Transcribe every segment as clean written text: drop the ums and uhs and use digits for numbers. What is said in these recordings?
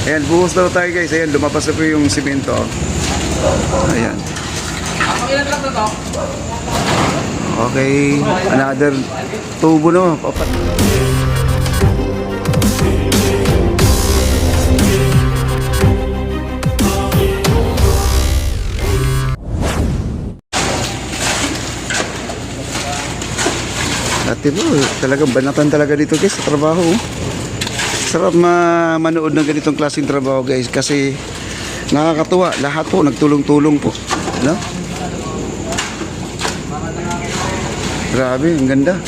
Ayan, buhos daw tayo guys. Ayan, lumabas na po yung simento. Ayan. Ilan truck na to? Okay, another tubo no. Papat. Dati po, talagang banatan talaga dito guys sa trabaho. Sarap manood ng ganitong klaseng trabaho guys kasi nakakatuwa. Lahat po nagtulong-tulong po. No? Grabe, ang ganda.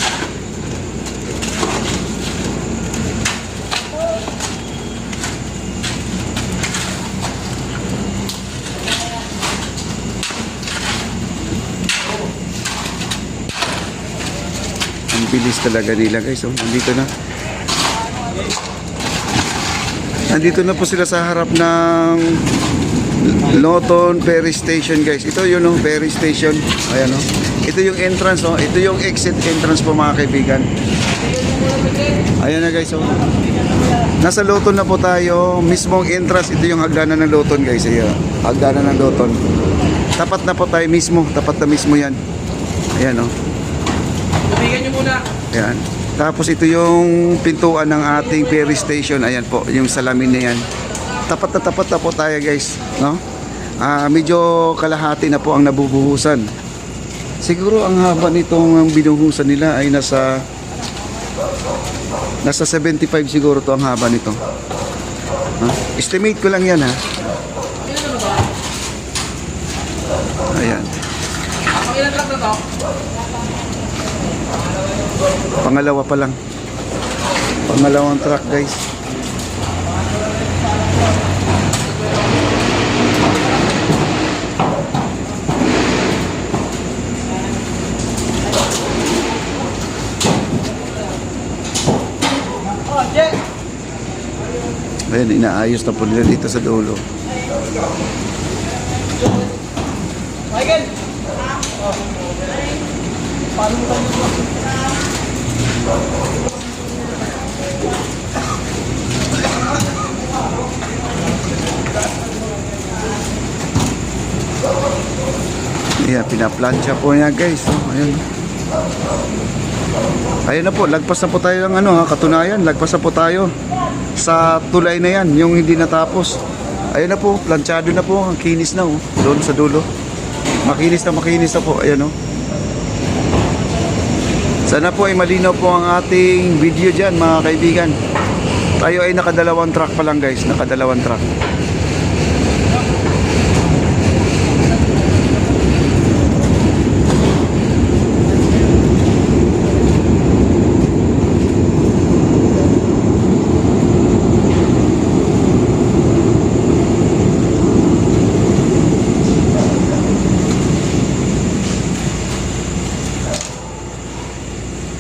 Ang bilis talaga nila guys. Oh, Nandito na po sila sa harap ng Noton Ferry Station guys. Ito yun oh, Ferry Station. Ayan oh. Ito yung entrance oh. Ito yung exit entrance po mga kaibigan. Ayan na guys oh. Nasa Noton na po tayo. Mismong entrance. Ito yung hagdanan ng Noton guys. Ayan. Hagdanan ng Noton. Tapat na po tayo mismo. Tapat na mismo yan. Ayan oh. Tubigan nyo muna. Ayan. Tapos ito yung pintuan ng ating ferry station. Ayan po, yung salamin na yan. Tapat na po tayo guys, no? Medyo kalahati na po ang nabubuhusan. Siguro ang haba nitong binuhusan nila ay nasa 75 siguro to ang haba nito. Estimate ko lang yan ha. Ayan. Ilan truck na to? Pangalawa pa lang. Pangalawang truck guys. Ayan, inaayos na po nila dito sa dulo. Michael! Paano mo tayo? Ayan, pinaplansya po niya guys. Ayan. Ayun na po, lagpas na po tayo ng katunayan. Lagpas na po tayo sa tulay na yan, yung hindi natapos. Ayun na po, planchado na po. Ang kinis na oh, doon sa dulo. Makinis na po. Ayan oh. Sana po ay malinaw po ang ating video dyan mga kaibigan. Tayo ay nakadalawang truck pa lang guys. Nakadalawang truck.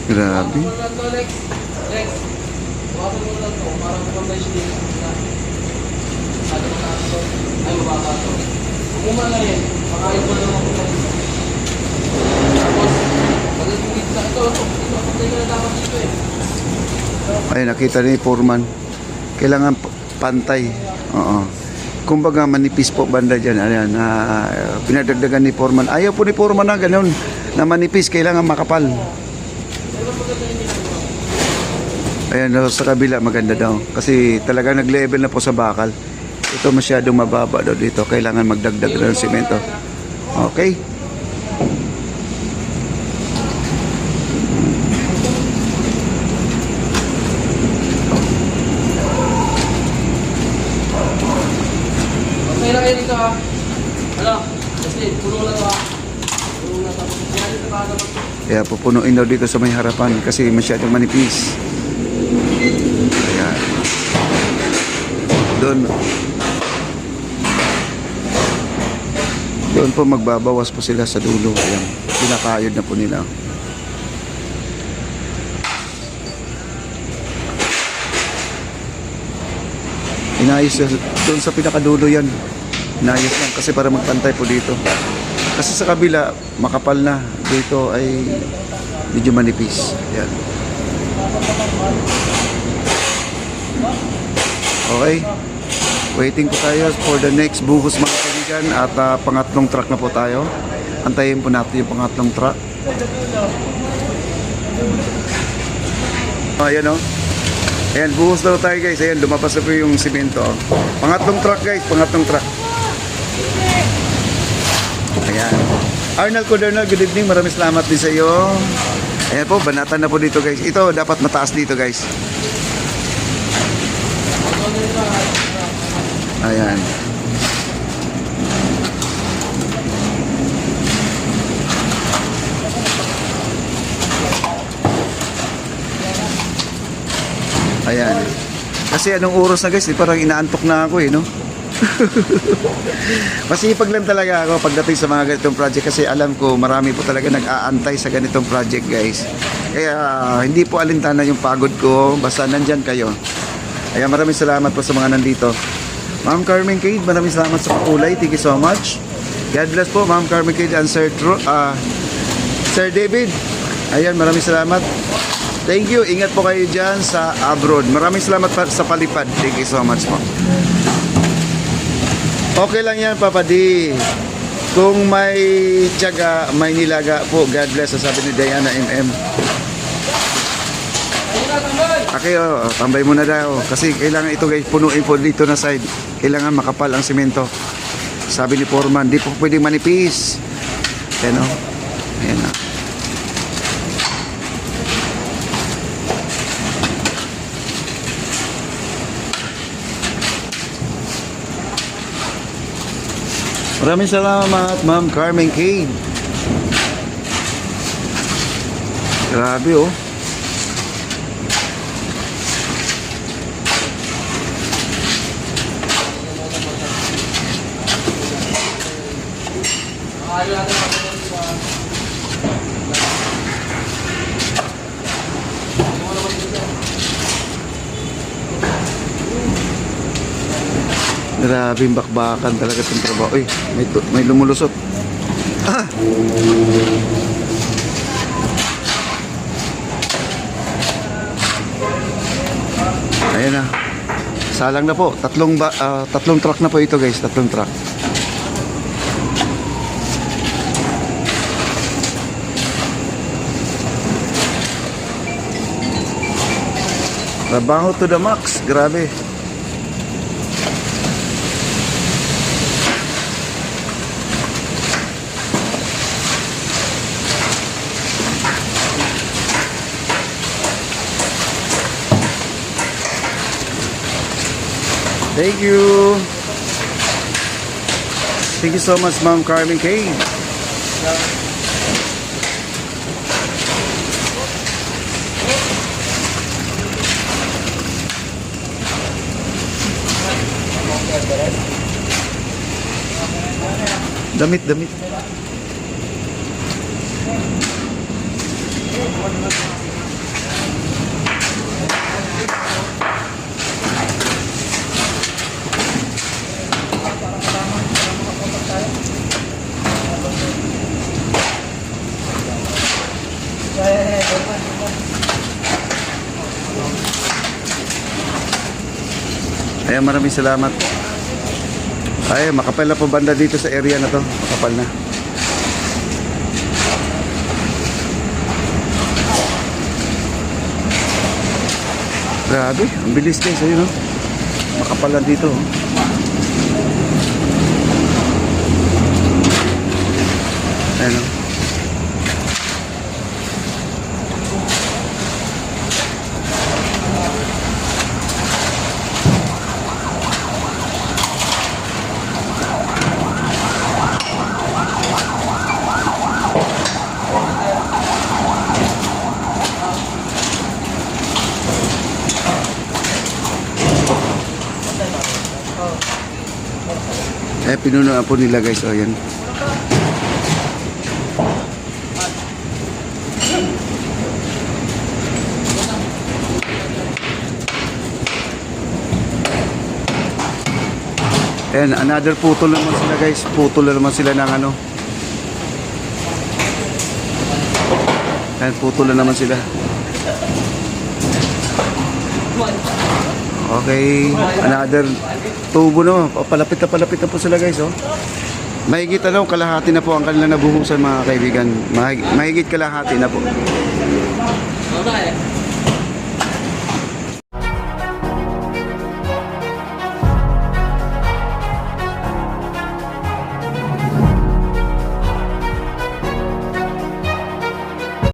Grabe. Lex. Bukasan mo lang to. Parang kumabay siya dito. Ay, mababa to. Umuma na yan. Makain mo lang ako. Tapos, pagdating sa ito. Pagdating ka na dapat dito eh. Ay, nakita ni Foreman. Kailangan pantay. Oo. Kumbaga manipis po banda dyan. Ayan, pinadagdagan ni Foreman. Ayaw po ni Foreman na ganun. Na manipis, kailangan makapal. Ayan, sa kabila maganda daw. Kasi talaga nag-level na po sa bakal. Ito masyadong mababa daw dito. Kailangan magdagdag na ng simento. Okay. Okay lang kayo dito ha. Ano? Kasi puno na to ha. Puno na tapos. Kaya pupunuin daw dito sa may harapan kasi masyadong manipis. Ayan. Doon po magbabawas po sila sa dulo. Ayan. Pinakayod na po nila. Inayos doon sa pinakadulo yan. Inayos lang kasi para magpantay po dito. Kasi sa kabila, makapal na. Dito ay medyo manipis. Yan. Okay. Waiting po tayo for the next buhos mga kaibigan. At pangatlong truck na po tayo. Antayin po natin yung pangatlong truck. Ayan o. Ayan, buhos na tayo guys. Ayan, lumabas na po yung simento. Pangatlong truck guys, pangatlong truck. Ayan. Arnel Codernal, good evening. Maraming salamat din sa iyo. Ayan po, banatan na po dito guys. Ito, dapat mataas dito guys. Ayan. Ayan. Kasi anong oras na guys, parang inaantok na ako no? Masipag lang talaga ako pagdating sa mga ganitong project kasi alam ko marami po talaga nag-aantay sa ganitong project guys. Kaya hindi po alintana yung pagod ko, basta nandyan kayo. Kaya maraming salamat po sa mga nandito. Ma'am Carmen Cade, maraming salamat sa pakulay. Thank you so much. God bless po Ma'am Carmen Cade and Sir David. Ayan, maraming salamat. Thank you. Ingat po kayo dyan sa abroad. Maraming salamat sa palipad. Thank you so much po. Okay lang yan, Papa D. Kung may tiyaga, may nilaga po. God bless, sabi ni Diana MM. Okay, tambay muna daw. Kasi kailangan ito guys, punuin po dito na side. Kailangan makapal ang simento. Sabi ni Foreman, di po pwedeng manipis. Ayan o. Ayan o. Maraming salamat, Ma'am Carmen Cade. Grabe, oh. Grabing bakbakan talaga itong trabaho. Uy, may lumulusot. Ah! Ayan na. Salang na po. Tatlong truck na po ito guys. Tatlong truck. Trabaho to the max. Grabe. Thank you. Thank you so much, Ma'am Carmen Cade. Damit. Ayan, maraming salamat. Ay, makapal na po banda dito sa area na to. Makapal na. Grabe, ang bilis guys. Ayun, no? Makapal na dito. Ayan, no? Pinunuan po nila guys, o yan. Ayan, another putol naman sila guys. Putol naman sila ng ano. Ayan, putol na naman sila. Okay, another tubo no. Palapit na po sila guys, oh. Mahigit kalahati na po ang kanilang nabuhusan mga kaibigan. Mahigit kalahati na po.